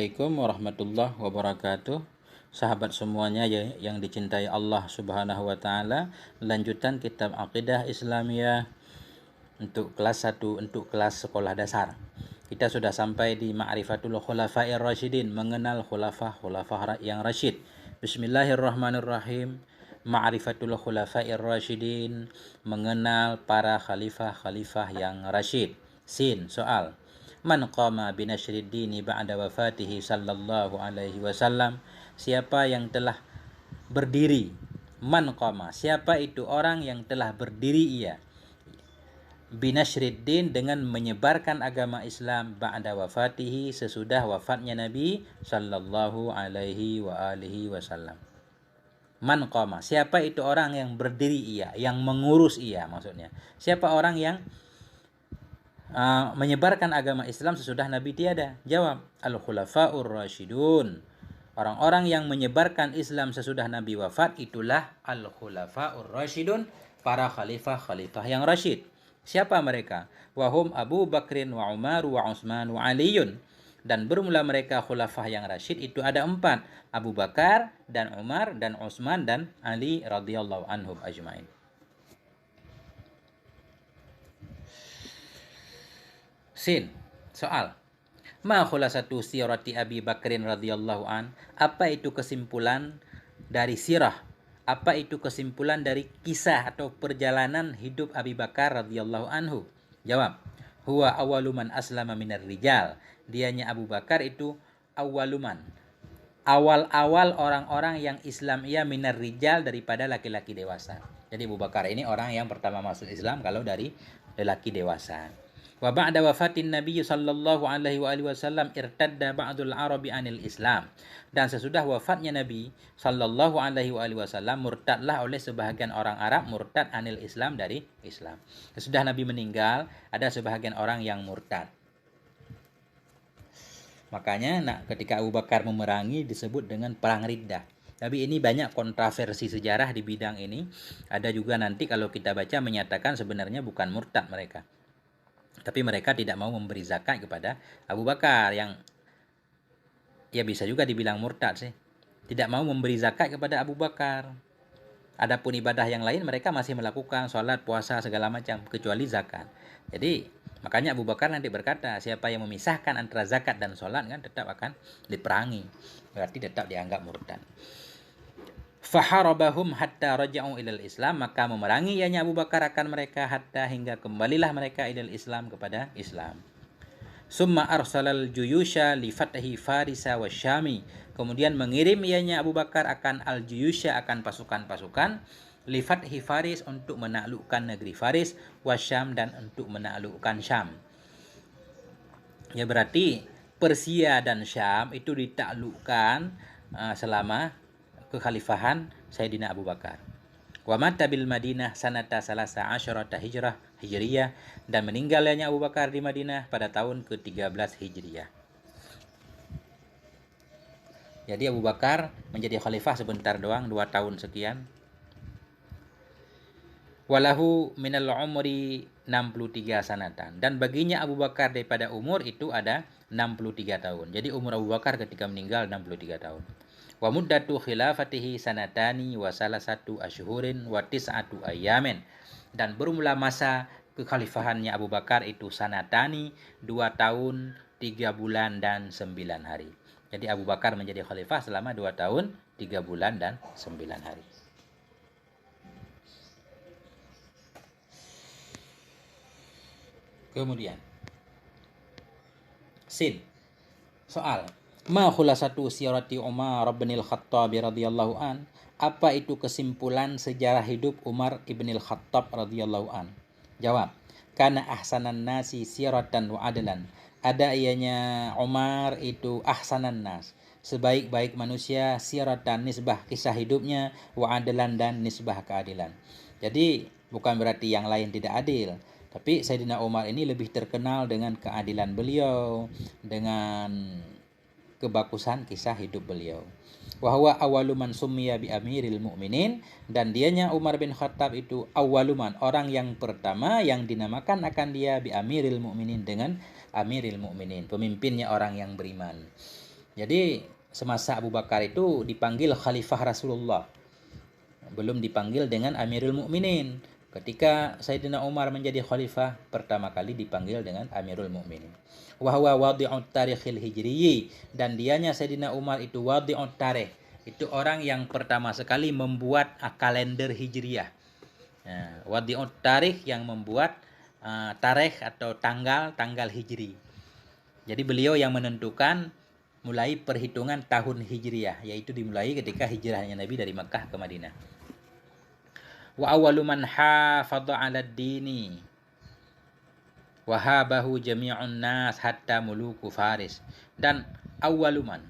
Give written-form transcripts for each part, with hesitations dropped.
Assalamualaikum warahmatullahi wabarakatuh. Sahabat semuanya yang dicintai Allah Subhanahu wa taala, lanjutan kitab Aqidah Islamiyah untuk kelas 1 untuk kelas sekolah dasar. Kita sudah sampai di Ma'rifatul Khulafa'ir Rasyidin, mengenal khulafah yang rasyid. Bismillahirrahmanirrahim. Ma'rifatul Khulafa'ir Rasyidin, mengenal para khalifah yang rasyid. Sin, soal. Man qama binashrid dini ba'da wafatihi sallallahu alaihi wasallam. Siapa yang telah berdiri? Man qama, siapa itu orang yang telah berdiri ia? Binashrid din, dengan menyebarkan agama Islam ba'da wafatihi, sesudah wafatnya Nabi sallallahu alaihi wa alihi wasallam. Man qama, siapa itu orang yang berdiri ia, yang mengurus ia maksudnya. Siapa orang yang menyebarkan agama Islam sesudah Nabi tiada? Jawab, al-khulafa'ur rasyidun. Orang-orang yang menyebarkan Islam sesudah Nabi wafat itulah al-khulafa'ur rasyidun, para khalifah yang rasyid. Siapa mereka? Wahum Abu Bakrin wa Umar wa Utsman wa Aliyun. Dan bermula mereka khulafah yang rasyid itu ada 4, Abu Bakar dan Umar dan Utsman dan Ali radhiyallahu anhum ajmain. Sin, soal. Ma khulasatu sirati Abi Bakrin radhiyallahu an? Apa itu kesimpulan dari sirah? Apa itu kesimpulan dari kisah atau perjalanan hidup Abi Bakar radhiyallahu anhu? Jawab, huwa awaluman aslama minar rijal. Dianya Abu Bakar itu awaluman, awal-awal orang-orang yang Islam ia minar rijal, daripada laki-laki dewasa. Jadi Abu Bakar ini orang yang pertama masuk Islam kalau dari lelaki dewasa. Wa ba'da wafatin Nabi sallallahu alaihi wasallam irtadda ba'dul Arabi anil Islam. Dan sesudah wafatnya Nabi sallallahu alaihi wasallam, murtadlah oleh sebahagian orang Arab, murtad anil Islam, dari Islam. Sesudah Nabi meninggal, ada sebahagian orang yang murtad. Makanya ketika Abu Bakar memerangi disebut dengan perang Riddah. Tapi ini banyak kontroversi sejarah di bidang ini. Ada juga nanti kalau kita baca menyatakan sebenarnya bukan murtad mereka, tapi mereka tidak mau memberi zakat kepada Abu Bakar, yang ya bisa juga dibilang murtad sih. Tidak mau memberi zakat kepada Abu Bakar. Adapun ibadah yang lain mereka masih melakukan, sholat, puasa, segala macam, kecuali zakat. Jadi makanya Abu Bakar nanti berkata, siapa yang memisahkan antara zakat dan sholat kan tetap akan diperangi. Berarti tetap dianggap murtad. Faharabahum hatta raja'u ilal Islam, maka memerangi ianya Abu Bakar akan mereka hatta, hingga kembalilah mereka ilal Islam, kepada Islam. Summa arsalal juyusha li fatahi Farisa wa Syami, kemudian mengirim ianya Abu Bakar akan al-juyusha, akan pasukan-pasukan, li fathi Faris, untuk menaklukkan negeri Faris, wa Syam, dan untuk menaklukkan Syam. Ya berarti Persia dan Syam itu ditaklukkan selama kekhalifahan Sayyidina Abu Bakar. Wa mata bil Madinah sanata salasa asyarata hijriyah, dan meninggalnya Abu Bakar di Madinah pada tahun ke-13 Hijriyah. Jadi Abu Bakar menjadi khalifah sebentar doang, 2 tahun sekian. Walahu minal umri 63 sanatan, dan baginya Abu Bakar daripada umur itu ada 63 tahun. Jadi umur Abu Bakar ketika meninggal 63 tahun. Wa muddatu khilafatihi sanatani wa salasatu asyhurin wa tis'atu ayyamin, dan bermula masa kekhalifahannya Abu Bakar itu sanatani, 2 tahun 3 bulan dan 9 hari. Jadi Abu Bakar menjadi khalifah selama 2 tahun 3 bulan dan 9 hari. Kemudian Sin, soal. Ma khulasatu sirati Umar bin al-Khattab radhiyallahu an? Apa itu kesimpulan sejarah hidup Umar ibn al-Khattab radhiyallahu an? Jawab, kana ahsanan nasi siratan wa adlan. Ada ianya Umar itu ahsanan nas, sebaik-baik manusia, siratan, nisbah kisah hidupnya, wa adlan, dan nisbah keadilan. Jadi bukan berarti yang lain tidak adil, tapi Sayyidina Umar ini lebih terkenal dengan keadilan beliau, dengan kebagusan kisah hidup beliau. Wa huwa awaluman summiya bi amiril mu'minin, dan dianya Umar bin Khattab itu awaluman, orang yang pertama yang dinamakan akan dia bi amiril mu'minin, dengan amiril mu'minin, pemimpinnya orang yang beriman. Jadi semasa Abu Bakar itu dipanggil Khalifah Rasulullah, belum dipanggil dengan Amirul Mukminin. Ketika Sayyidina Umar menjadi khalifah, pertama kali dipanggil dengan Amirul Mukminin. Wa huwa wadi'ut tarikhil hijriyyi, dan dianya Sayyidina Umar itu wadi'ut tarikh, itu orang yang pertama sekali membuat kalender hijriyah. Wadi'ut tarikh, yang membuat tarikh atau tanggal hijri. Jadi beliau yang menentukan mulai perhitungan tahun hijriyah, yaitu dimulai ketika hijrahnya Nabi dari Makkah ke Madinah. Wa awwalu man hafadha 'ala ad-dini wahabahu jami'un nas hatta muluku Faris. Dan awwaluman,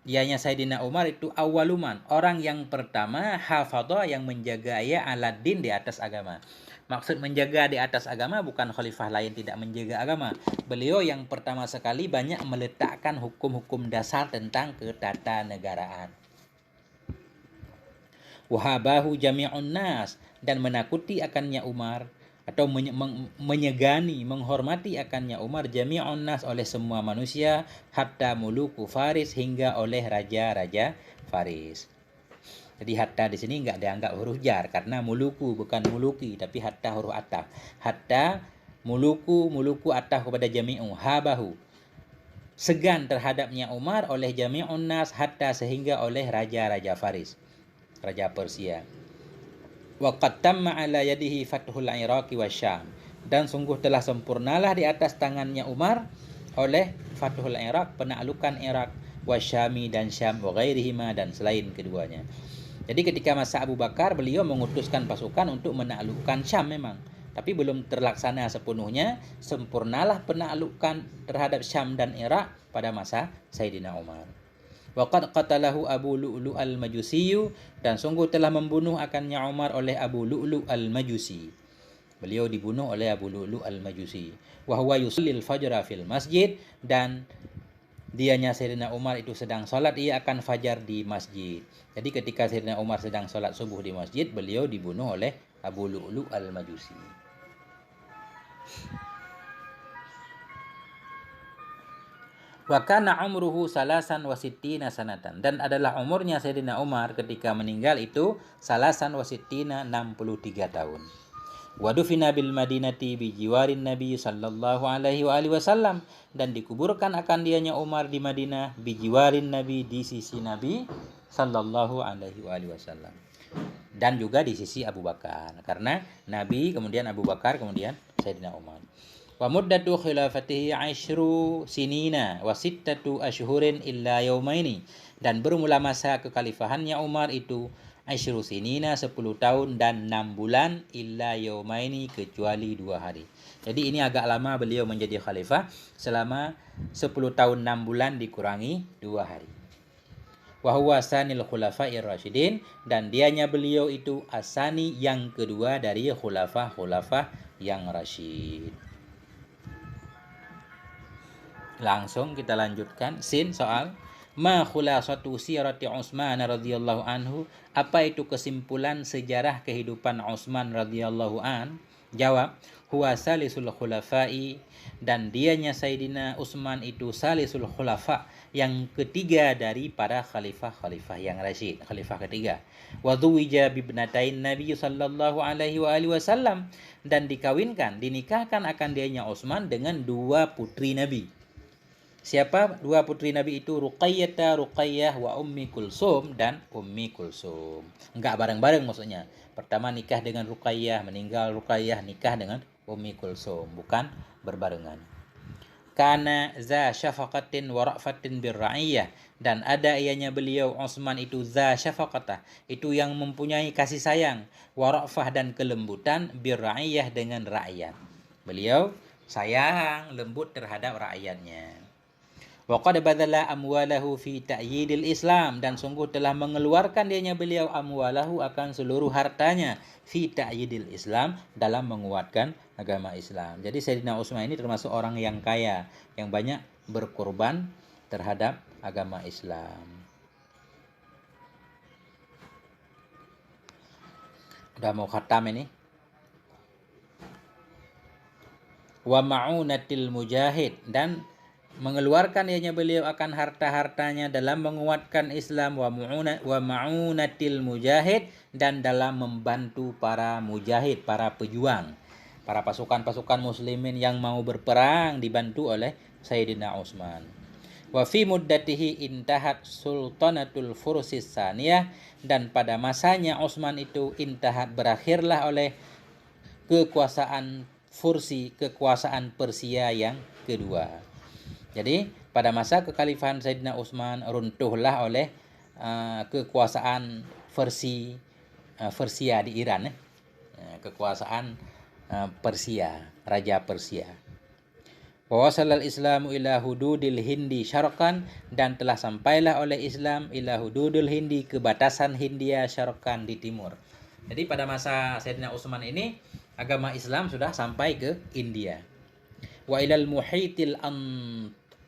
ianya Sayyidina Umar itu awwaluman, orang yang pertama hafadha, yang menjaga ala-din, di atas agama. Maksud menjaga di atas agama bukan khalifah lain tidak menjaga agama. Beliau yang pertama sekali banyak meletakkan hukum-hukum dasar tentang ketatanegaraan. Wahabahu jami'un nas, dan menakuti akannya Umar, atau menyegani, menghormati akannya Umar, jami'un nas, oleh semua manusia, hatta muluku Faris, hingga oleh raja-raja Faris. Jadi hatta di sini enggak dianggap huruf jar, karena muluku bukan muluki, tapi hatta huruf ataf. Hatta muluku ataf kepada jami'u, habahu, segan terhadapnya Umar oleh jami'un nas, hatta, sehingga oleh raja-raja Faris, raja Persia. Wa qad tamma ala yadihi fathul Iraq wa Syam, dan sungguh telah sempurnalah di atas tangannya Umar oleh fathul Iraq, penaklukan Irak, wa Syami, dan Syam, wa ghairihima, dan selain keduanya. Jadi ketika masa Abu Bakar, beliau mengutuskan pasukan untuk menaklukkan Syam memang, tapi belum terlaksana sepenuhnya. Sempurnalah penaklukan terhadap Syam dan Irak pada masa Sayyidina Umar. Waqad qatalahu Abu Lu'lu' al-Majusi, dan sungguh telah membunuh akannya Umar oleh Abu Lu'lu' al-Majusi. Beliau dibunuh oleh Abu Lu'lu' al-Majusi. Wa huwa yusallil fajra fil masjid, dan dianya Sayyidina Umar itu sedang sholat, ia akan fajar di masjid. Jadi ketika Sayyidina Umar sedang sholat subuh di masjid, beliau dibunuh oleh Abu Lu'lu' al-Majusi. Wa kana umruhu salasan wa sittina sanatan, dan adalah umurnya Sayyidina Umar ketika meninggal itu salasan wa sittina, 63 tahun. Wa dufina bil Madinati bi jiwarin Nabi sallallahu alaihi wa alihi wasallam, dan dikuburkan akan dianya Umar di Madinah bi jiwarin Nabi, di sisi Nabi sallallahu alaihi wa alihi wasallam, dan juga di sisi Abu Bakar, karena Nabi kemudian Abu Bakar kemudian Sayyidina Umar. Wa muddatu khilafatihi 10 sinina wa 6 ashhurin illa yaumaini, dan bermula masa kekhalifahannya Umar itu 10 sinina, 10 tahun dan 6 bulan, illa yaumaini, kecuali 2 hari. Jadi ini agak lama beliau menjadi khalifah, selama 10 tahun 6 bulan dikurangi 2 hari. Wa huwa sanil khulafa'ir rasyidin, dan dianya beliau itu asani, yang kedua dari khulafah yang rasyid. Langsung kita lanjutkan. Sin, soal. Ma khulasatu sirati Utsman radhiyallahu anhu, apa itu kesimpulan sejarah kehidupan Utsman radhiyallahu an? Jawab, huwa salisul khulafai, dan dianya Sayyidina Utsman itu salisul khulafa, yang ketiga dari para khalifah yang rasyid, khalifah ketiga. Wa dhuwija bibnatain Nabi sallallahu alaihi wa alihi wasallam, dan dinikahkan akan dianya Utsman dengan 2 putri Nabi. Siapa 2 putri Nabi itu? Ruqayyah wa Ummi Kulsum, dan Ummi Kulsum. Enggak bareng-bareng maksudnya. Pertama nikah dengan Ruqayyah, meninggal Ruqayyah, nikah dengan Ummi Kulsum, bukan berbarengan. Kana za syafaqatin wa ra'fatin birra'iyah, dan ada ianya beliau Utsman itu za syafaqatah, itu yang mempunyai kasih sayang, wa ra'fah, dan kelembutan, birra'iyah, dengan rakyat. Beliau sayang, lembut terhadap rakyatnya. Wa qad badala amwalahu fi ta'yidil Islam, dan sungguh telah mengeluarkan dianya beliau amwalahu, akan seluruh hartanya, fi ta'yidil Islam, dalam menguatkan agama Islam. Jadi Sayyidina Utsman ini termasuk orang yang kaya, yang banyak berkorban terhadap agama Islam. Udah mau khatam ini. Wa ma'unatil mujahid, dan mengeluarkan ianya beliau akan harta-hartanya dalam menguatkan Islam wa ma'unatil mujahid, dan dalam membantu para mujahid, para pejuang, para pasukan-pasukan muslimin yang mau berperang dibantu oleh Sayyidina Utsman. Wa fi muddatihi intahat sultanatul fursis saniyah, dan pada masanya Utsman itu intahat berakhirlah oleh kekuasaan Fursi, kekuasaan Persia yang kedua. Jadi pada masa kekhalifahan Sayyidina Utsman runtuhlah oleh kekuasaan Persia di Iran, kekuasaan Persia, Raja Persia. Wa wasalal Islamu ila hududil Hindi syarqan, dan telah sampailah oleh Islam ila hududil Hindi, ke batasan Hindia syarqan, di timur. Jadi pada masa Sayyidina Utsman ini agama Islam sudah sampai ke India. Wa ilal muhitil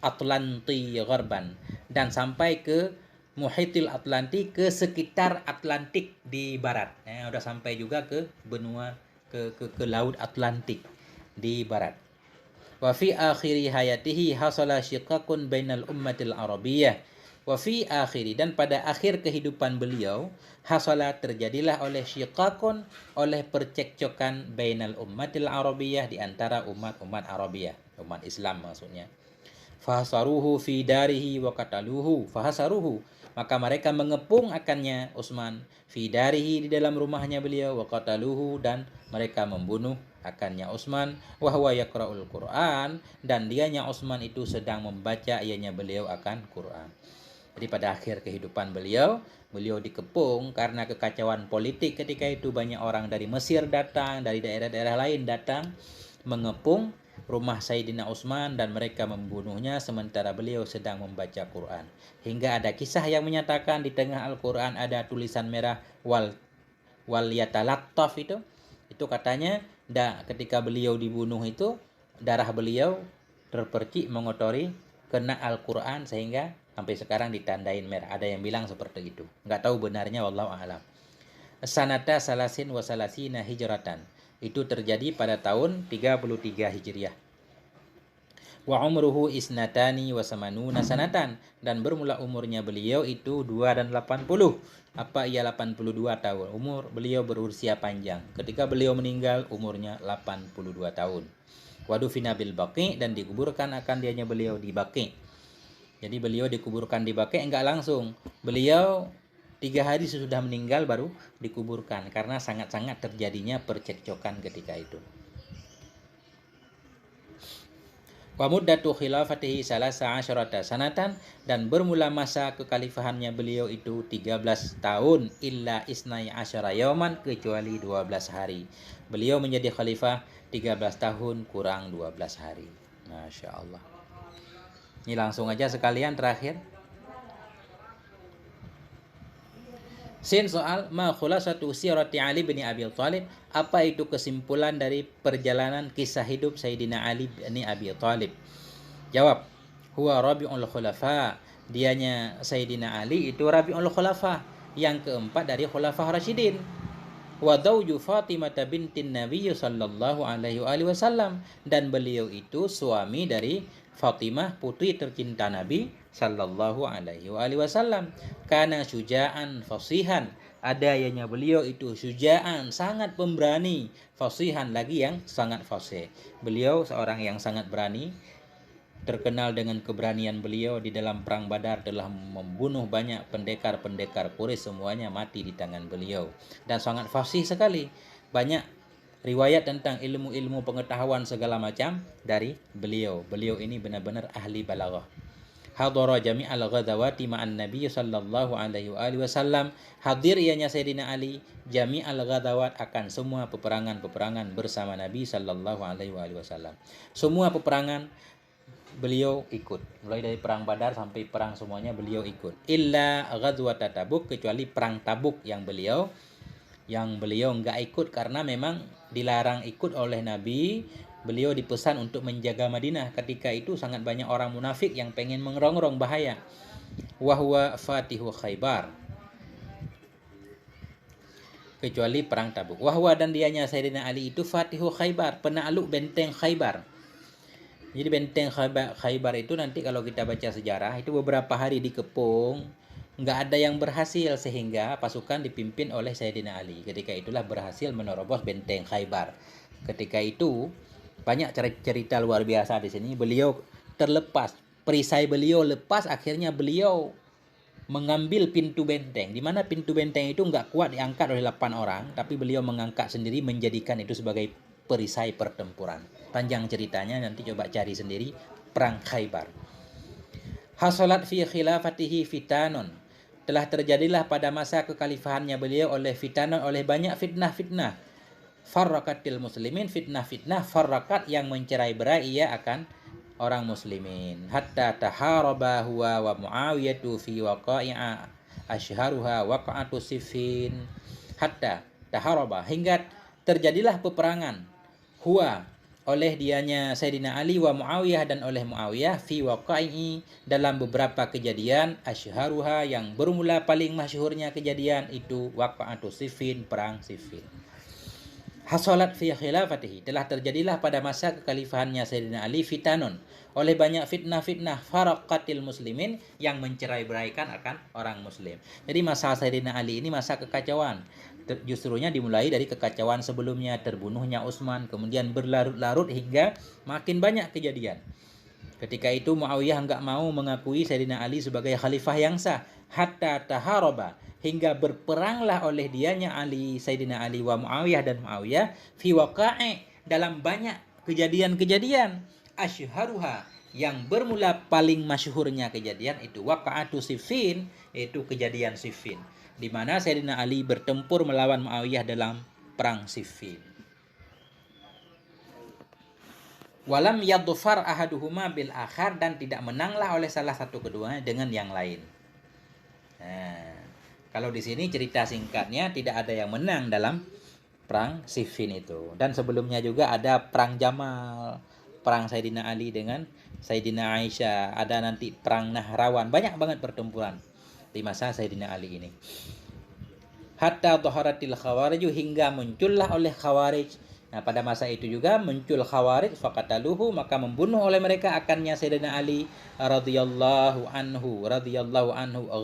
Atlanti gharban, dan sampai ke Muhitil Atlanti, ke sekitar Atlantik di barat. Udah sampai juga ke benua ke laut Atlantik di barat. Wa fi akhiri hayatihi hasala syiqaqun bainal ummatil arabiyyah. Wa fi akhiri, dan pada akhir kehidupan beliau, hasala terjadilah oleh syiqaqun, oleh percekcokan bainal ummatil arabiyyah, di antara umat-umat Arabiyah, umat Islam maksudnya. Fahasaruhu fi darihi wa qataluhu. Fahasaruhu, maka mereka mengepung akannya Utsman, fi darihi, di dalam rumahnya beliau, wa qataluhu, dan mereka membunuh akannya Utsman, wa huwa yaqra'ul Qur'an, dan dianya Utsman itu sedang membaca ianya beliau akan Quran. Jadi pada akhir kehidupan beliau dikepung karena kekacauan politik ketika itu. Banyak orang dari Mesir datang, dari daerah-daerah lain datang mengepung rumah Sayyidina Utsman, dan mereka membunuhnya sementara beliau sedang membaca Quran. Hingga ada kisah yang menyatakan di tengah Al-Quran ada tulisan merah wal yatalattaf, itu katanya ketika beliau dibunuh itu darah beliau terpercik mengotori kena Al-Quran, sehingga sampai sekarang ditandain merah. Ada yang bilang seperti itu. Nggak tahu benarnya, wallahu a'lam. Sanata salasin wa salasina hijratan. Itu terjadi pada tahun 33 Hijriah. Wa umruhu isnatani wa samanuna sanatan, dan bermula umurnya beliau itu 2 dan 80. Apa ia 82 tahun? Umur beliau berusia panjang. Ketika beliau meninggal umurnya 82 tahun. Wadufina bil Baqi, dan dikuburkan akan dianya beliau di Baqi. Jadi beliau dikuburkan di Baqi enggak langsung. Beliau 3 hari sesudah meninggal baru dikuburkan, karena sangat-sangat terjadinya percekcokan ketika itu. Wa muddatu khilafatihi salasa asyarata sanatan, dan bermula masa kekhalifahannya beliau itu 13 tahun, illa isnai asyara yauman, kecuali 12 hari. Beliau menjadi khalifah 13 tahun kurang 12 hari. Masya Allah. Ini langsung aja sekalian terakhir. Sin soal ma khulasatu sirati Ali bin Abi Thalib, apa itu kesimpulan dari perjalanan kisah hidup Sayyidina Ali bin Abi Thalib? Jawab, huwa rabi'ul khulafa, dianya Sayyidina Ali itu rabi'ul khulafa, yang keempat dari khulafah Rasyidin. Wa zawju Fatimah bintin Nabi sallallahu alaihi wasallam, dan beliau itu suami dari Fatimah, putri tercinta Nabi sallallahu alaihi wasallam. Kana syuja'an fasihan, ada ianya beliau itu syuja'an, sangat pemberani, fasihan, lagi yang sangat fasih. Beliau seorang yang sangat berani, terkenal dengan keberanian beliau. Di dalam perang Badar telah membunuh banyak pendekar-pendekar Quraisy, semuanya mati di tangan beliau, dan sangat fasih sekali. Banyak riwayat tentang ilmu-ilmu pengetahuan segala macam dari beliau. Beliau ini benar-benar ahli balaghah. Hadara jami'al ghazawati ma'an Nabi sallallahu alaihi wasallam, hadir ianya Sayyidina Ali jami'al ghazawat, akan semua peperangan-peperangan bersama Nabi sallallahu alaihi wasallam. Semua peperangan beliau ikut, mulai dari perang Badar sampai perang semuanya beliau ikut. Illa ghazwat Tabuk, kecuali perang Tabuk yang beliau enggak ikut karena memang dilarang ikut oleh Nabi. Beliau dipesan untuk menjaga Madinah. Ketika itu sangat banyak orang munafik yang pengen mengerongrong, bahaya. Wa huwa fatihu Khaybar, kecuali perang Tabuk. Wa huwa, dan dianya Sayyidina Ali itu fatihu Khaybar, penakluk benteng Khaybar. Jadi benteng Khaybar itu nanti kalau kita baca sejarah itu beberapa hari dikepung, nggak ada yang berhasil sehingga pasukan dipimpin oleh Sayyidina Ali. Ketika itulah berhasil menerobos benteng Khaybar. Ketika itu banyak cerita luar biasa di sini. Beliau terlepas, perisai beliau lepas, akhirnya beliau mengambil pintu benteng, di mana pintu benteng itu nggak kuat diangkat oleh 8 orang, tapi beliau mengangkat sendiri, menjadikan itu sebagai perisai pertempuran. Panjang ceritanya, nanti coba cari sendiri, Perang Khaybar. Hasolat fi khilafatihi fitanun. Telah terjadilah pada masa kekhalifahannya beliau oleh fitanon, oleh banyak fitnah-fitnah. Farrakatil muslimin, fitnah-fitnah, farrakat yang mencerai-berai ia akan orang muslimin. Hatta taharaba huwa wa Muawiyatu fi waqa'i'a asyharuha waqa'atu Siffin. Hatta taharaba, hingga terjadilah peperangan huwa, oleh dianya Sayyidina Ali wa Muawiyah, dan oleh Muawiyah, fi waqa'i, dalam beberapa kejadian, asyharuha, yang bermula paling masyhurnya kejadian itu waqa'atu Siffin, perang Siffin. Hasolat fi khilafatihi, telah terjadilah pada masa kekhalifahannya Sayyidina Ali fitanun, oleh banyak fitnah-fitnah, faraqatil muslimin, yang mencerai-beraikan akan orang muslim. Jadi masa Sayyidina Ali ini masa kekacauan. Justrunya dimulai dari kekacauan sebelumnya, terbunuhnya Utsman, kemudian berlarut-larut hingga makin banyak kejadian. Ketika itu Muawiyah enggak mau mengakui Sayyidina Ali sebagai khalifah yang sah, hatta taharaba, hingga berperanglah oleh dianya Ali, Sayyidina Ali wa Muawiyah, dan Muawiyah, fi waqa'i, dalam banyak kejadian-kejadian, asyharuha, yang bermula paling masyhurnya kejadian itu waqa'atu Siffin, itu kejadian Siffin, di mana Sayyidina Ali bertempur melawan Muawiyah dalam perang Siffin. Walam yadfar ahaduhuma bil akhar, dan tidak menanglah oleh salah satu keduanya dengan yang lain. Nah, kalau di sini cerita singkatnya tidak ada yang menang dalam perang Siffin itu. Dan sebelumnya juga ada perang Jamal, perang Sayyidina Ali dengan Sayyidina Aisyah, ada nanti perang Nahrawan, banyak banget pertempuran di masa Sayyidina Ali ini. Hatta dhaharatil khawarij, hingga muncullah oleh khawarij. Nah, pada masa itu juga muncul khawarij, faqataluhu, maka membunuh oleh mereka akannya Sayyidina Ali radhiyallahu anhu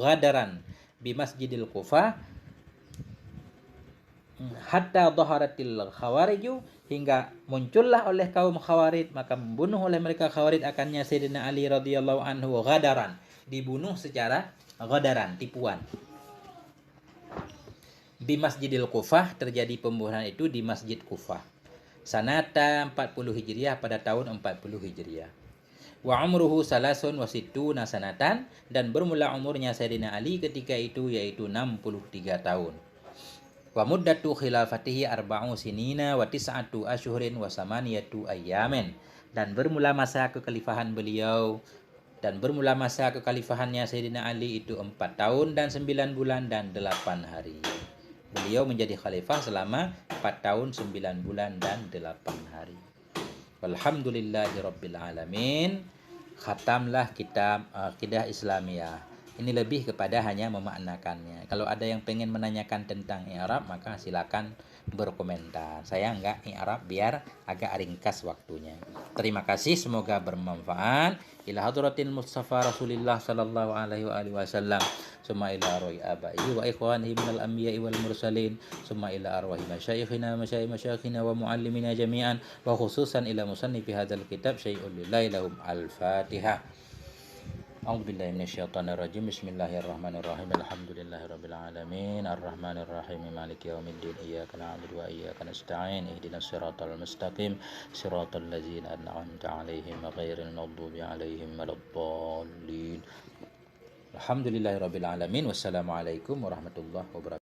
ghadaran bi Masjidil Kufah. Hatta dhaharatil khawarij, hingga muncullah oleh kaum khawarij, maka membunuh oleh mereka khawarij akannya Sayyidina Ali radhiyallahu anhu ghadaran, dibunuh secara ghadaran, tipuan. Di Masjidil Kufah, terjadi pembunuhan itu di Masjid Kufah. Sanata 40 Hijriah, pada tahun 40 Hijriah. Wa umruhu salasun wa sittuna sanatan, dan bermula umurnya Sayyidina Ali ketika itu yaitu 63 tahun. Wa muddatu khilafatihi arba'u sinina wa tis'atu asyhurin wa samaniyatu ayyamin, dan bermula masa kekhalifahan beliau, dan bermula masa kekhalifahannya Sayyidina Ali itu 4 tahun dan 9 bulan dan 8 hari. Beliau menjadi khalifah selama 4 tahun 9 bulan dan 8 hari. Walhamdulillahirabbil alamin. Khatamlah kitab Aqidah Islamiyah. Ini lebih kepada hanya memaknakannya. Kalau ada yang pengen menanyakan tentang i'rab, maka silakan berkomentar. Saya enggak i'rab biar agak ringkas waktunya. Terima kasih, semoga bermanfaat. Ila hadratil Mustafa Rasulillah sallallahu alaihi wasallam. Summa ila arwahi abaihi wa ikhwanihi minal anbiya'i wal mursalin. Summa ila arwahi masyayikhina masyayikhina wa muallimina jami'an, wa khususan ila musannifi hadzal kitab syai'un lillahi lahum. Al-Fatihah. A'udzu billahi minasyaitonir rajim. Bismillahirrahmanirrahim. Alhamdulillahirabbil alamin. Arrahmanir rahim. Maliki yaumiddin. Iyyaka na'budu wa iyyaka nasta'in. Ihdinas siratal mustaqim. Siratal ladzina an'amta 'alaihim ghairil maghdubi 'alaihim waladdallin. Alhamdulillahirabbil alamin. Wassalamualaikum warahmatullahi wabarakatuh.